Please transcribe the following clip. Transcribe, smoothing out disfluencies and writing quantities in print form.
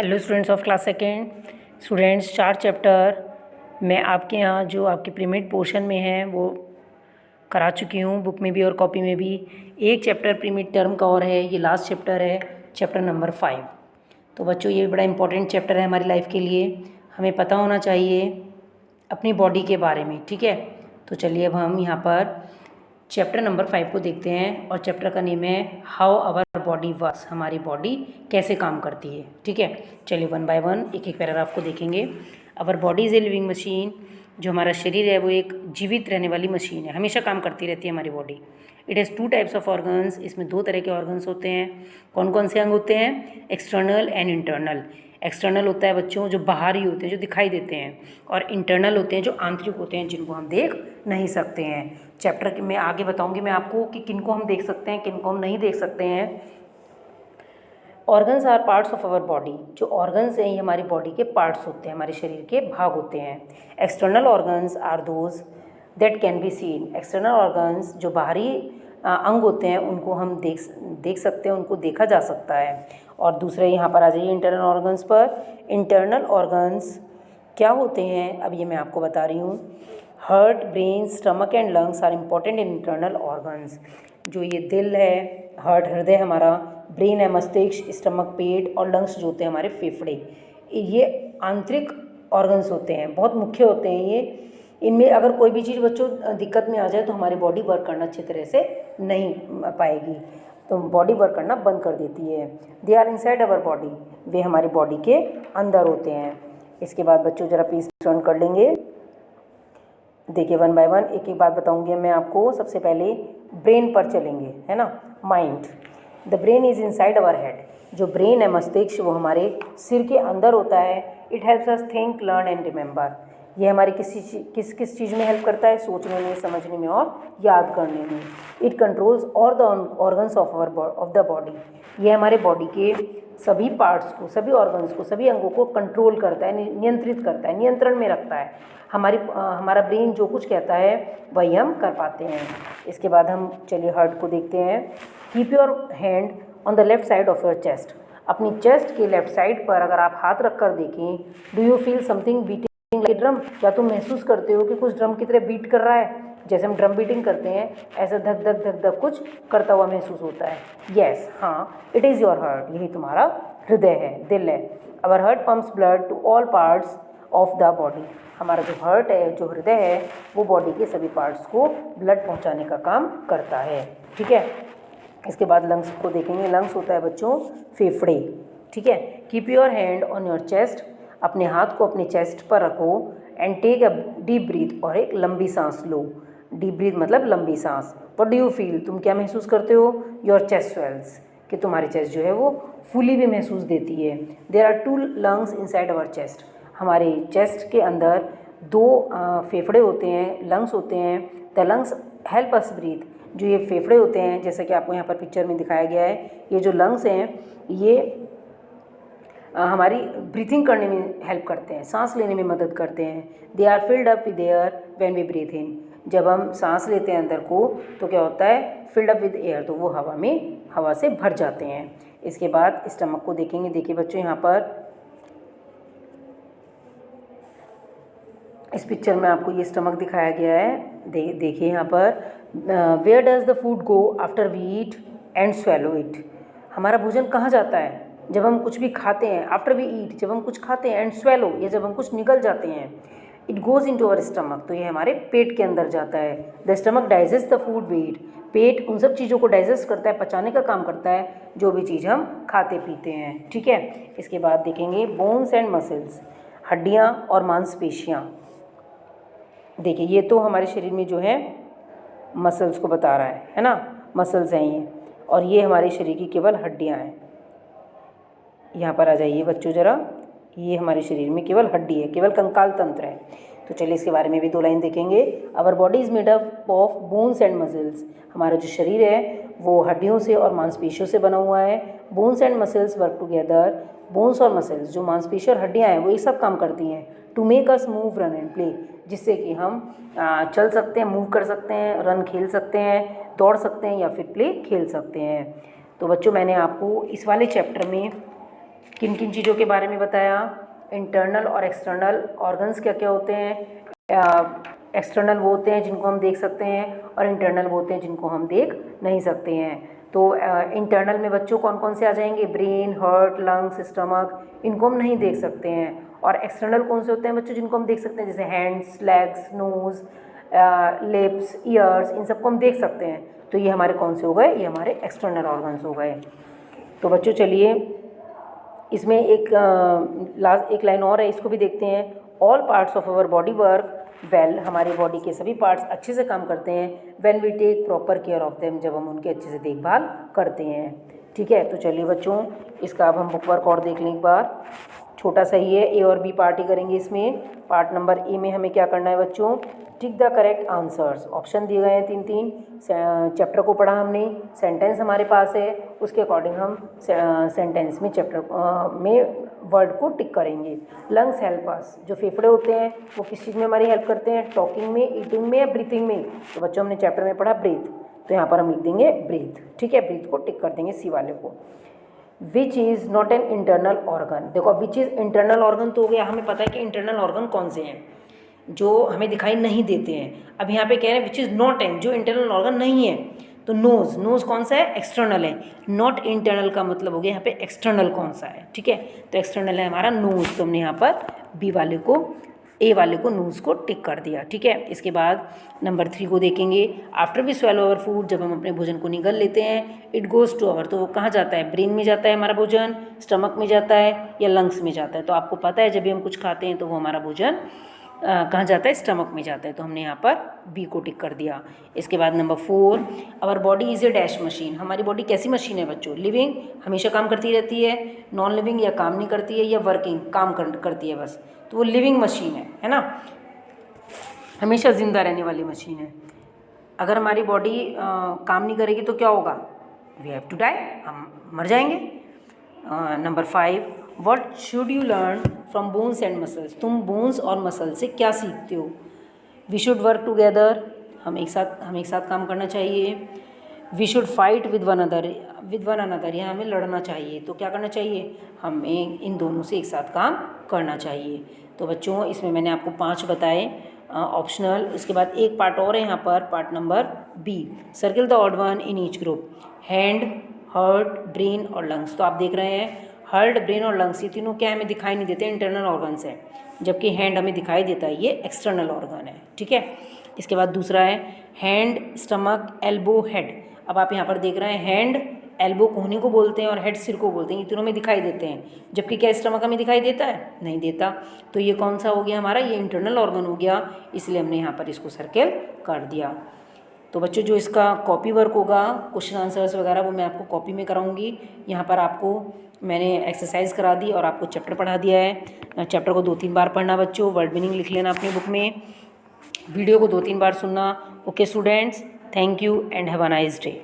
Hello students of class second. Students 4 chapter मैं आपके यहाँ जो आपके प्रीमिड पोर्शन में है वो करा चुकी हूँ, बुक में भी और कॉपी में भी। एक चैप्टर प्रीमिड टर्म का और है, ये लास्ट चैप्टर है, चैप्टर नंबर 5। तो बच्चों ये बड़ा इंपॉर्टेंट चैप्टर है हमारी लाइफ के लिए, हमें पता होना चाहिए अपनी बॉडी के बारे में, ठीक है। तो चलिए अब हम यहाँ पर चैप्टर नंबर 5 को देखते हैं और चैप्टर का नेम है हाउ आवर बॉडी वर्क्स, हमारी बॉडी कैसे काम करती है, ठीक है। चलिए वन बाय वन एक एक पैराग्राफ को देखेंगे। Our body is a living machine, जो हमारा शरीर है वो एक जीवित रहने वाली मशीन है, हमेशा काम करती रहती है हमारी body. It has 2 types of organs, इसमें 2 तरह के ऑर्गन्स होते हैं। कौन कौन से अंग होते हैं? External and internal. एक्सटर्नल होता है बच्चों जो बाहरी होते हैं, जो दिखाई देते हैं, और इंटरनल होते हैं जो आंतरिक होते हैं, जिनको हम देख नहीं सकते हैं। चैप्टर में आगे बताऊंगी मैं आपको कि किनको हम देख सकते हैं, किनको हम नहीं देख सकते हैं। Organs are parts of our body, जो ऑर्गन्स हैं ये हमारी बॉडी के पार्ट्स होते हैं, हमारे शरीर के भाग होते हैं। External organs are those that can be seen, external organs जो बाहरी अंग होते हैं उनको हम देख सकते हैं, उनको देखा जा सकता है। और दूसरे यहाँ पर आ जाइए इंटरनल ऑर्गन्स पर। इंटरनल ऑर्गन्स क्या होते हैं अब ये मैं आपको बता रही हूँ। Heart, brain, stomach and lungs are important in internal organs. जो ये दिल है, हार्ट हृदय हमारा, ब्रेन है मस्तिष्क, स्टमक पेट, और लंग्स जो होते हैं हमारे फेफड़े, ये आंतरिक ऑर्गन्स होते हैं, बहुत मुख्य होते हैं ये। इनमें अगर कोई भी चीज़ बच्चों दिक्कत में आ जाए तो हमारी बॉडी वर्क करना अच्छे तरह से नहीं पाएगी, तो बॉडी वर्क करना बंद कर देती है। They are inside our body, वे हमारी बॉडी के अंदर होते हैं। इसके बाद बच्चों ज़रा प्लीज़ टर्न कर लेंगे, देखिए वन बाय वन एक एक बात बताऊंगी मैं आपको। सबसे पहले ब्रेन पर चलेंगे, है ना। Mind, the brain is inside our head, जो ब्रेन है मस्तिष्क वो हमारे सिर के अंदर होता है। It helps us think, learn and remember, ये हमारी किस चीज़ में हेल्प करता है? सोचने में, समझने में और याद करने में। It controls all the organs of the body, ये हमारे बॉडी के सभी पार्ट्स को, सभी ऑर्गन्स को, सभी अंगों को कंट्रोल करता है, नियंत्रित करता है, नियंत्रण में रखता है। हमारा ब्रेन जो कुछ कहता है वही हम कर पाते हैं। इसके बाद हम चलिए हार्ट को देखते हैं। Keep your hand on the left side of your chest, अपनी चेस्ट के लेफ्ट साइड पर अगर आप हाथ रख कर देखें, do you feel something beating like drum, क्या तुम महसूस करते हो कि कुछ ड्रम की तरह बीट कर रहा है? जैसे हम ड्रम बीटिंग करते हैं ऐसा धक धक धक धक कुछ करता हुआ महसूस होता है। यस, हाँ, इट इज़ योर हार्ट, यही तुम्हारा हृदय है, दिल है। Our heart pumps blood to all parts of the body, हमारा जो हार्ट है, जो हृदय है, वो बॉडी के सभी पार्ट्स को ब्लड पहुंचाने का काम करता है, ठीक है। इसके बाद लंग्स को देखेंगे। लंग्स होता है बच्चों फेफड़े, ठीक है। Keep your hand on your chest, अपने हाथ को अपने चेस्ट पर रखो। And take a deep breath, और एक लंबी सांस लो। डीप ब्रीथ मतलब लंबी सांस। व्हाट डू यू फील, तुम क्या महसूस करते हो? योर चेस्ट स्वेल्स, कि तुम्हारी चेस्ट जो है वो फूली भी महसूस देती है। There are 2 lungs inside our chest, हमारे चेस्ट के अंदर 2 फेफड़े होते हैं, लंग्स होते हैं। The lungs help us breathe, जो ये फेफड़े होते हैं जैसा कि आपको यहाँ पर पिक्चर में दिखाया गया है, ये जो लंग्स हैं ये हमारी ब्रीथिंग करने में हेल्प करते हैं, सांस लेने में मदद करते हैं। They are filled up with air when we breathe in, जब हम सांस लेते हैं अंदर को तो क्या होता है? फिल्ड अप विद एयर, तो वो हवा से भर जाते हैं। इसके बाद स्टमक को देखेंगे। देखिए बच्चों यहाँ पर इस पिक्चर में आपको ये स्टमक दिखाया गया है। देखिए यहाँ पर where does the food go after we eat and swallow it, हमारा भोजन कहाँ जाता है जब हम कुछ भी खाते हैं? आफ्टर वी ईट, जब हम कुछ खाते हैं, एंड स्वेलो, ये जब हम कुछ निगल जाते हैं। It goes into our stomach, तो ये हमारे पेट के अंदर जाता है। The stomach digest the food we eat, पेट उन सब चीज़ों को डाइजेस्ट करता है, पचाने का काम करता है जो भी चीज़ हम खाते पीते हैं, ठीक है। इसके बाद देखेंगे बोन्स एंड मसल्स, हड्डियाँ और मांसपेशियाँ। देखिए ये तो हमारे शरीर में जो है मसल्स को बता रहा है ना, मसल्स हैं ये, और ये हमारे शरीर की केवल हड्डियाँ हैं। यहाँ पर आ जाइए बच्चों ज़रा, ये हमारे शरीर में केवल हड्डी है, केवल कंकाल तंत्र है। तो चलिए इसके बारे में भी 2 लाइन देखेंगे। Our body is made up of bones and muscles, हमारा जो शरीर है वो हड्डियों से और मांसपेशियों से बना हुआ है। Bones and muscles work together, bones और मसल्स, जो मांसपेशी और हड्डियाँ हैं वो ये सब काम करती हैं। To make us move, run and play, जिससे कि हम चल सकते हैं, मूव कर सकते हैं, रन खेल सकते हैं, दौड़ सकते हैं या फिर प्ले खेल सकते हैं। तो बच्चों मैंने आपको इस वाले चैप्टर में किन किन चीज़ों के बारे में बताया, इंटरनल और एक्सटर्नल ऑर्गन्स क्या क्या होते हैं। एक्सटर्नल वो होते हैं जिनको हम देख सकते हैं और इंटरनल वो होते हैं जिनको हम देख नहीं सकते हैं। तो इंटरनल में बच्चों कौन कौन से आ जाएंगे, ब्रेन, हार्ट, लंग्स, स्टमक, इनको हम नहीं देख सकते हैं। और एक्सटर्नल कौन से होते हैं बच्चों जिनको हम देख सकते हैं, जैसे hands, legs, nose, lips, ears, इन सबको हम देख सकते हैं। तो ये हमारे कौन से हो गए, ये हमारे एक्सटर्नल ऑर्गन्स हो गए। तो बच्चों चलिए इसमें एक लाइन और है, इसको भी देखते हैं। All parts of our body work well, हमारी बॉडी के सभी पार्ट्स अच्छे से काम करते हैं when we take proper care of them, जब हम उनकी अच्छे से देखभाल करते हैं। ठीक है, तो चलिए बच्चों इसका अब हम बुक वर्क और देख लें एक बार। छोटा सा ही है, ए और बी पार्ट ही करेंगे इसमें। पार्ट नंबर ए में हमें क्या करना है बच्चों, tick the correct answers. Option दिए गए हैं 3-3। चैप्टर को पढ़ा हमने, सेंटेंस हमारे पास है, उसके अकॉर्डिंग हम सेंटेंस में चैप्टर में वर्ड को टिक करेंगे। लंग्स हेल्प अस, जो फेफड़े होते हैं वो किस चीज़ में हमारी हेल्प करते हैं, टॉकिंग में, ईटिंग में या ब्रीथिंग में। तो बच्चों हमने चैप्टर में पढ़ा ब्रीथ, तो यहाँ पर हम लिख देंगे ब्रीथ। ठीक है, ब्रीथ को टिक कर देंगे सी वाले को। Which is not an internal organ, देखो विच इज़ इंटरनल ऑर्गन तो हो गया, हमें पता है कि इंटरनल ऑर्गन कौन से हैं जो हमें दिखाई नहीं देते हैं। अब यहाँ पे कह रहे हैं विच इज़ नॉट एन, जो इंटरनल ऑर्गन नहीं है। तो नोज़, नोज़ कौन सा है, एक्सटर्नल है। नॉट इंटरनल का मतलब हो गया यहाँ पे एक्सटर्नल कौन सा है। ठीक है, तो एक्सटर्नल है हमारा नोज़, तो हमने यहाँ पर बी वाले को, ए वाले को नोज़ को टिक कर दिया। ठीक है, इसके बाद नंबर 3 को देखेंगे। After we swallow our food, जब हम अपने भोजन को निगल लेते हैं, इट गोज़ टू अवर, तो वो कहाँ जाता है, ब्रेन में जाता है हमारा भोजन, स्टमक में जाता है या लंग्स में जाता है। तो आपको पता है जब भी हम कुछ खाते हैं तो वो हमारा भोजन कहाँ जाता है, स्टमक में जाता है। तो हमने यहाँ पर बी को टिक कर दिया। इसके बाद number 4, our body is a dash machine, हमारी बॉडी कैसी मशीन है बच्चों, लिविंग, हमेशा काम करती रहती है, नॉन लिविंग या काम नहीं करती है, या वर्किंग, काम करती है बस, तो वो लिविंग मशीन है ना, हमेशा ज़िंदा रहने वाली मशीन है। अगर हमारी बॉडी काम नहीं करेगी तो क्या होगा, वी हैव टू डाई, हम मर जाएंगे। Number 5, what should you learn from bones and muscles, तुम बोन्स और मसल से क्या सीखते हो। वी शुड वर्क टुगेदर, हमें एक साथ काम करना चाहिए। We should fight with one another, यहाँ हमें लड़ना चाहिए। तो क्या करना चाहिए, हमें इन दोनों से एक साथ काम करना चाहिए। तो बच्चों इसमें मैंने आपको 5 बताए ऑप्शनल। इसके बाद एक पार्ट और है यहाँ पर, part number B, circle the odd one in each group, hand, heart, brain और लंग्स। तो आप देख रहे हैं हार्ट, ब्रेन और लंग्स, ये तीनों क्या हमें दिखाई नहीं देते, इंटरनल ऑर्गन्स है, जबकि हैंड हमें दिखाई देता है, ये एक्सटर्नल ऑर्गन है। ठीक है, इसके बाद दूसरा है हैंड, स्टमक, एल्बो, हेड। अब आप यहाँ पर देख रहे हैं हैंड, एल्बो कोहनी को बोलते हैं और हेड सिर को बोलते हैं, ये तीनों में दिखाई देते हैं, जबकि क्या स्टमक हमें दिखाई देता है, नहीं देता। तो ये कौन सा हो गया हमारा, ये इंटरनल ऑर्गन हो गया, इसलिए हमने यहाँ पर इसको सर्किल कर दिया। तो बच्चों जो इसका कॉपी वर्क होगा, क्वेश्चन आंसर्स वगैरह, वो मैं आपको कॉपी में कराऊंगी। यहाँ पर आपको मैंने एक्सरसाइज करा दी और आपको चैप्टर पढ़ा दिया है। चैप्टर को 2-3 बार पढ़ना बच्चों, वर्ड मीनिंग लिख लेना अपनी बुक में, वीडियो को 2-3 बार सुनना। Okay students, thank you and have a nice day.